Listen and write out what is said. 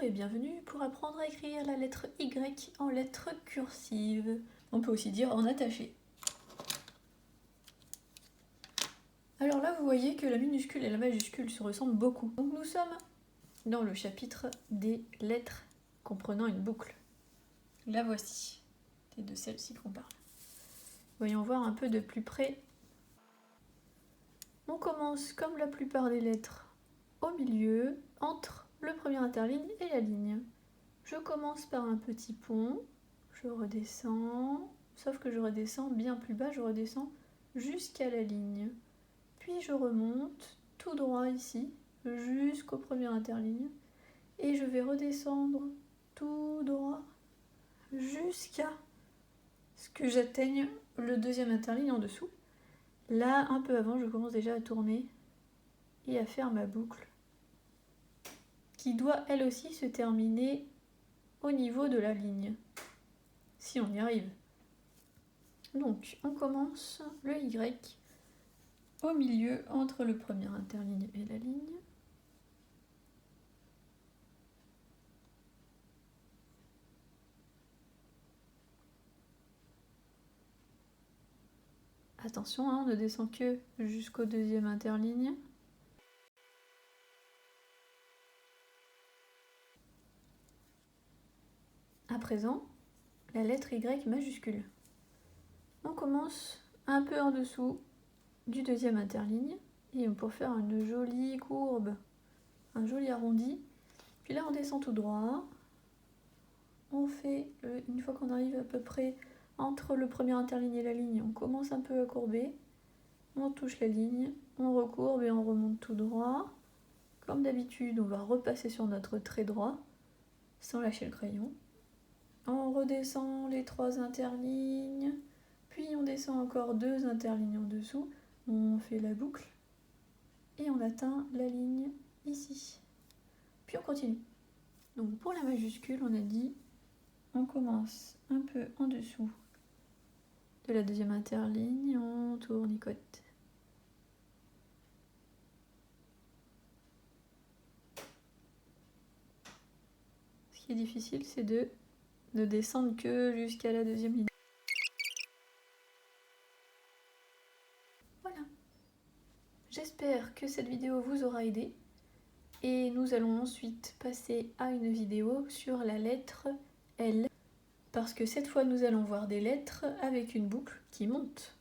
et bienvenue pour apprendre à écrire la lettre Y en lettres cursives. On peut aussi dire en attaché. Alors là, vous voyez que la minuscule et la majuscule se ressemblent beaucoup. Donc nous sommes dans le chapitre des lettres comprenant une boucle. La voici. C'est de celle-ci qu'on parle. Voyons voir un peu de plus près. On commence comme la plupart des lettres au milieu, entre le premier interligne et la ligne. Je commence par un petit pont, je redescends, sauf que je redescends bien plus bas, je redescends jusqu'à la ligne. Puis je remonte tout droit ici, jusqu'au premier interligne, et je vais redescendre tout droit jusqu'à ce que j'atteigne le deuxième interligne en dessous. Là, un peu avant, je commence déjà à tourner et à faire ma boucle, qui doit elle aussi se terminer au niveau de la ligne, si on y arrive. Donc, on commence le Y au milieu entre le premier interligne et la ligne. Attention, on ne descend que jusqu'au deuxième interligne. À présent, la lettre Y majuscule. On commence un peu en dessous du deuxième interligne et pour faire une jolie courbe, un joli arrondi. Puis là, on descend tout droit. On fait, une fois qu'on arrive à peu près entre le premier interligne et la ligne, on commence un peu à courber. On touche la ligne, on recourbe et on remonte tout droit. Comme d'habitude, on va repasser sur notre trait droit sans lâcher le crayon. On redescend les 3 interlignes, puis on descend encore 2 interlignes en dessous. On fait la boucle et on atteint la ligne ici. Puis on continue. Donc pour la majuscule, on a dit, on commence un peu en dessous de la deuxième interligne, on tournicote. Ce qui est difficile, c'est de ne descendre que jusqu'à la deuxième ligne. Voilà. J'espère que cette vidéo vous aura aidé. Et nous allons ensuite passer à une vidéo sur la lettre L. Parce que cette fois, nous allons voir des lettres avec une boucle qui monte.